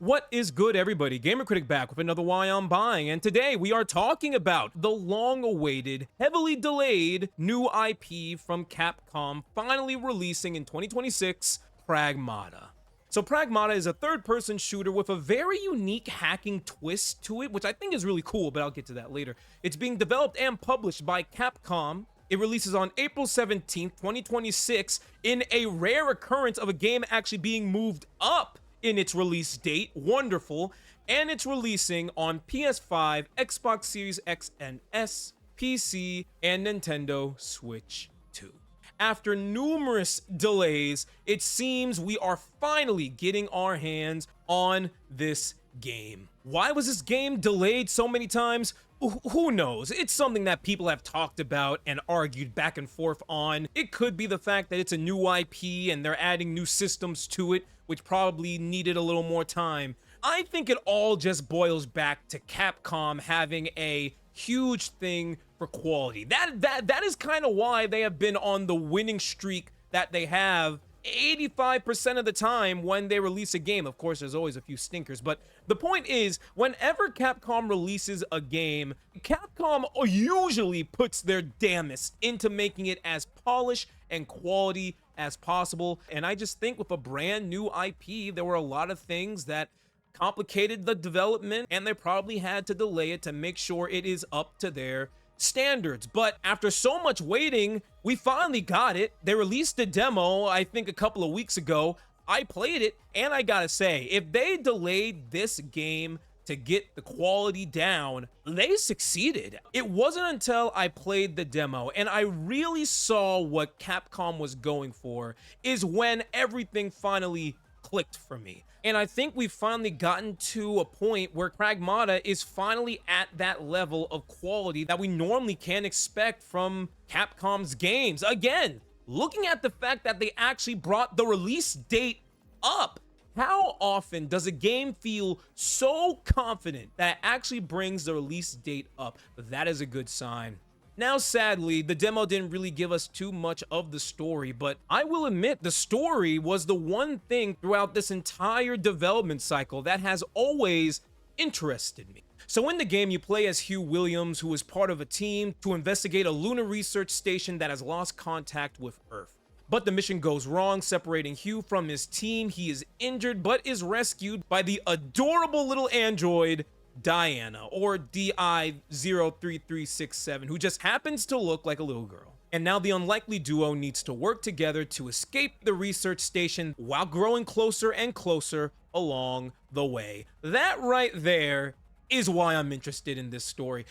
What is good, everybody? Gamer Critic back with another Why I'm Buying, and today we are talking about the long-awaited, heavily delayed new IP from Capcom finally releasing in 2026, Pragmata. So Pragmata is a third-person shooter with a very unique hacking twist to it, which I think is really cool, but I'll get to that later. It's being developed and published by Capcom. It releases on April 17th, 2026, in a rare occurrence of a game actually being moved up in its release date. Wonderful. And it's releasing on PS5, Xbox Series X and S, PC, and Nintendo Switch 2. After numerous delays, it seems we are finally getting our hands on this game. Why was this game delayed so many times? Who knows? It's something that people have talked about and argued back and forth on. It could be the fact that it's a new IP and they're adding new systems to it, which probably needed a little more time. I think it all just boils back to Capcom having a huge thing for quality. That is kind of why they have been on the winning streak that they have 85% of the time when they release a game. Of course, there's always a few stinkers, but the point is, whenever Capcom releases a game, Capcom usually puts their damnest into making it as polished and quality as possible. And I just think with a brand new IP, there were a lot of things that complicated the development, and they probably had to delay it to make sure it is up to their standards. But after so much waiting, we finally got it. They released a demo, I think a couple of weeks ago. I played it, and I gotta say, if they delayed this game to get the quality down, they succeeded. It wasn't until I played the demo and I really saw what Capcom was going for is when everything finally clicked for me. And I think we've finally gotten to a point where Pragmata is finally at that level of quality that we normally can expect from Capcom's games. Again, looking at the fact that they actually brought the release date up. How often does a game feel so confident that it actually brings the release date up? That is a good sign. Now, sadly, the demo didn't really give us too much of the story, but I will admit the story was the one thing throughout this entire development cycle that has always interested me. So in the game, you play as Hugh Williams, who is part of a team to investigate a lunar research station that has lost contact with Earth. But the mission goes wrong, separating Hugh from his team. He is injured, but is rescued by the adorable little android, Diana, or DI-03367, who just happens to look like a little girl. And now the unlikely duo needs to work together to escape the research station while growing closer and closer along the way. That right there is why I'm interested in this story.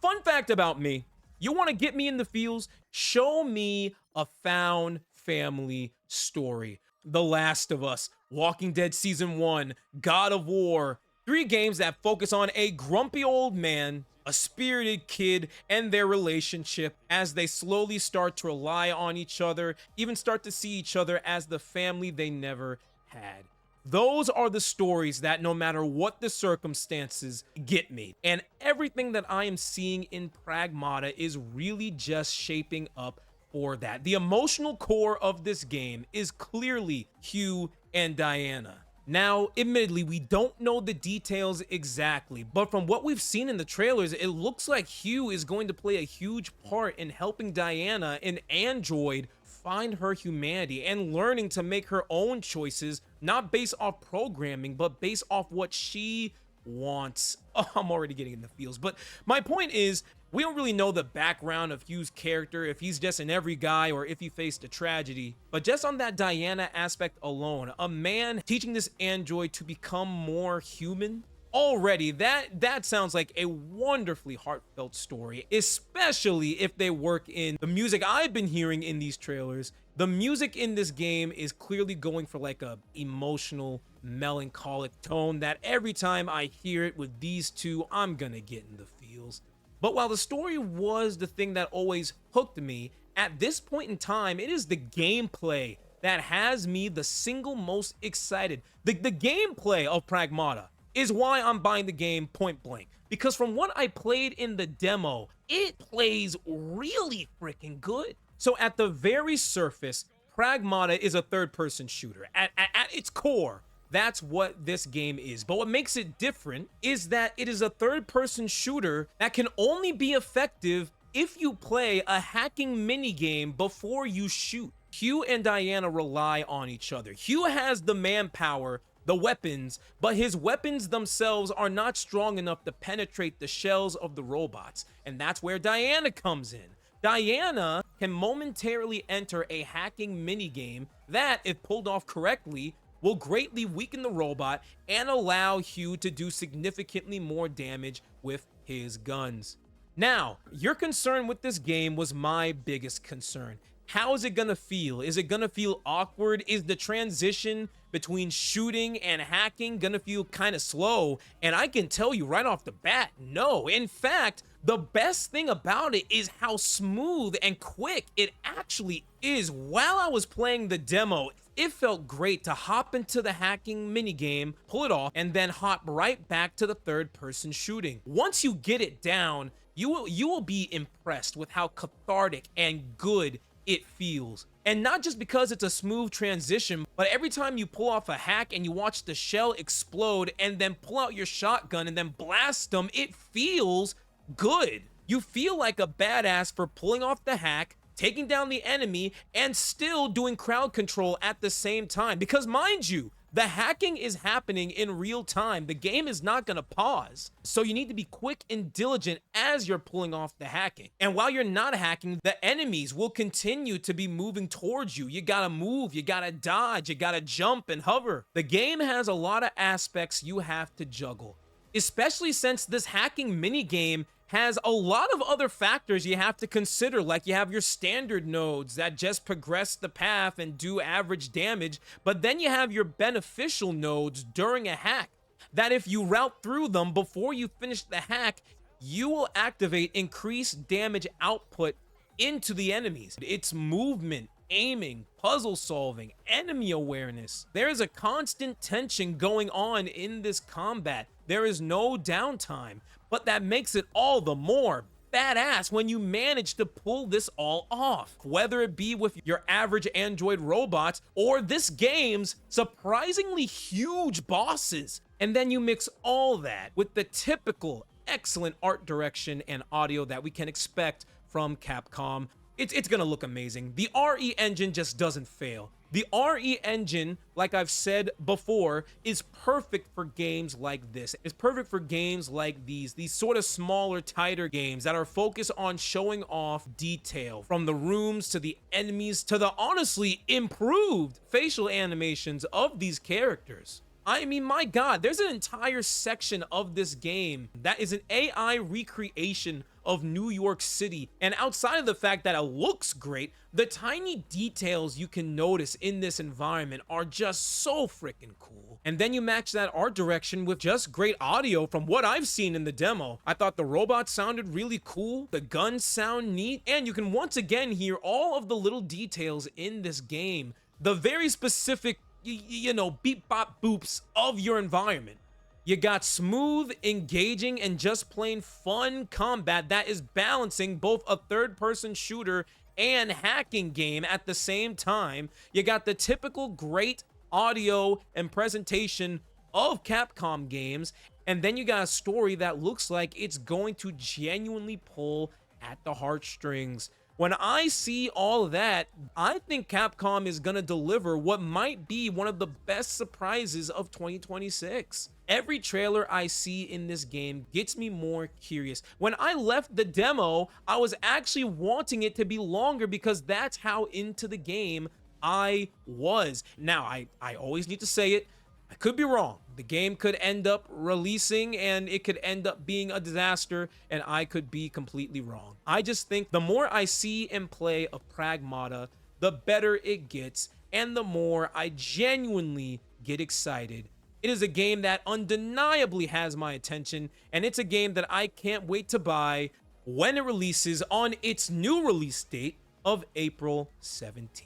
Fun fact about me, you want to get me in the feels? Show me a found family story. The Last of Us, Walking Dead Season 1, God of War. 3 games that focus on a grumpy old man, a spirited kid, and their relationship as they slowly start to rely on each other, even start to see each other as the family they never had. Those are the stories that, no matter what the circumstances, get me. And everything that I am seeing in Pragmata is really just shaping up for that. The emotional core of this game is clearly Hugh and Diana. Now, admittedly, we don't know the details exactly, but from what we've seen in the trailers, it looks like Hugh is going to play a huge part in helping Diana, an android, find her humanity and learning to make her own choices, not based off programming, but based off what she wants. Oh, I'm already getting in the feels, but my point is, we don't really know the background of Hugh's character, if he's just an every guy or if he faced a tragedy. But just on that Diana aspect alone, a man teaching this android to become more human, already that sounds like a wonderfully heartfelt story, especially if they work in the music I've been hearing in these trailers. The music in this game is clearly going for like a emotional, melancholic tone that every time I hear it with these two, I'm gonna get in the feels. But while the story was the thing that always hooked me, at this point in time, it is the gameplay that has me the single most excited. The gameplay of Pragmata is why I'm buying the game point blank. Because from what I played in the demo, it plays really freaking good. So at the very surface, Pragmata is a third-person shooter. At its core, That's what this game is. But what makes it different is that it is a third-person shooter that can only be effective if you play a hacking minigame before you shoot. Hugh and Diana rely on each other. Hugh has the manpower, the weapons, but his weapons themselves are not strong enough to penetrate the shells of the robots. And that's where Diana comes in. Diana can momentarily enter a hacking minigame that, if pulled off correctly, will greatly weaken the robot and allow Hugh to do significantly more damage with his guns. Now, your concern with this game was my biggest concern. How is it gonna feel? Is it gonna feel awkward? Is the transition between shooting and hacking gonna feel kind of slow? And I can tell you right off the bat, no. In fact, the best thing about it is how smooth and quick it actually is. While I was playing the demo, it felt great to hop into the hacking minigame, pull it off, and then hop right back to the third-person shooting. Once you get it down, you will be impressed with how cathartic and good it feels. And not just because it's a smooth transition, but every time you pull off a hack and you watch the shell explode and then pull out your shotgun and then blast them, it feels good. You feel like a badass for pulling off the hack, taking down the enemy, and still doing crowd control at the same time. Because mind you, the hacking is happening in real time. The game is not gonna pause. So you need to be quick and diligent as you're pulling off the hacking. And while you're not hacking, the enemies will continue to be moving towards you. You gotta move, you gotta dodge, you gotta jump and hover. The game has a lot of aspects you have to juggle, especially since this hacking minigame has a lot of other factors you have to consider, like you have your standard nodes that just progress the path and do average damage, but then you have your beneficial nodes during a hack, that if you route through them before you finish the hack, you will activate increased damage output into the enemies. It's movement, aiming, puzzle solving, enemy awareness. There is a constant tension going on in this combat. There is no downtime, but that makes it all the more badass when you manage to pull this all off, whether it be with your average android robots or this game's surprisingly huge bosses. And then you mix all that with the typical excellent art direction and audio that we can expect from Capcom. It's gonna look amazing. The RE engine just doesn't fail. The RE engine, like I've said before, is perfect for games like this. It's perfect for games like these sort of smaller, tighter games that are focused on showing off detail, from the rooms to the enemies to the honestly improved facial animations of these characters. I mean, my God, there's an entire section of this game that is an AI recreation of New York City. And outside of the fact that it looks great, the tiny details you can notice in this environment are just so freaking cool. And then you match that art direction with just great audio from what I've seen in the demo. I thought the robots sounded really cool, the guns sound neat, and you can once again hear all of the little details in this game, the very specific you know, beep bop boops of your environment. You got smooth, engaging, and just plain fun combat that is balancing both a third-person shooter and hacking game at the same time. You got the typical great audio and presentation of Capcom games, and then you got a story that looks like it's going to genuinely pull at the heartstrings. When I see all of that, I think Capcom is gonna deliver what might be one of the best surprises of 2026. Every trailer I see in this game gets me more curious. When I left the demo, I was actually wanting it to be longer because that's how into the game I was. Now, I always need to say it, I could be wrong. The game could end up releasing and it could end up being a disaster, and I could be completely wrong. I just think the more I see and play of Pragmata, the better it gets, and the more I genuinely get excited. It is a game that undeniably has my attention, and it's a game that I can't wait to buy when it releases on its new release date of April 17th.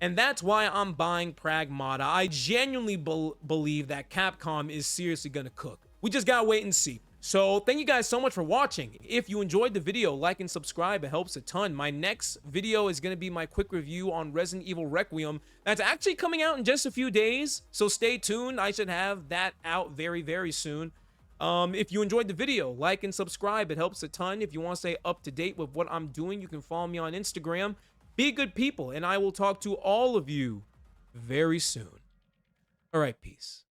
And that's why I'm buying Pragmata. I genuinely believe that Capcom is seriously gonna cook. We just gotta wait and see. So thank you guys so much for watching. If you enjoyed the video, like and subscribe. It helps a ton. My next video is going to be my quick review on Resident Evil Requiem. That's actually coming out in just a few days, so stay tuned. I should have that out very, very soon. If you enjoyed the video, like and subscribe. It helps a ton. If you want to stay up to date with what I'm doing, you can follow me on Instagram. Be good people, and I will talk to all of you very soon. All right, peace.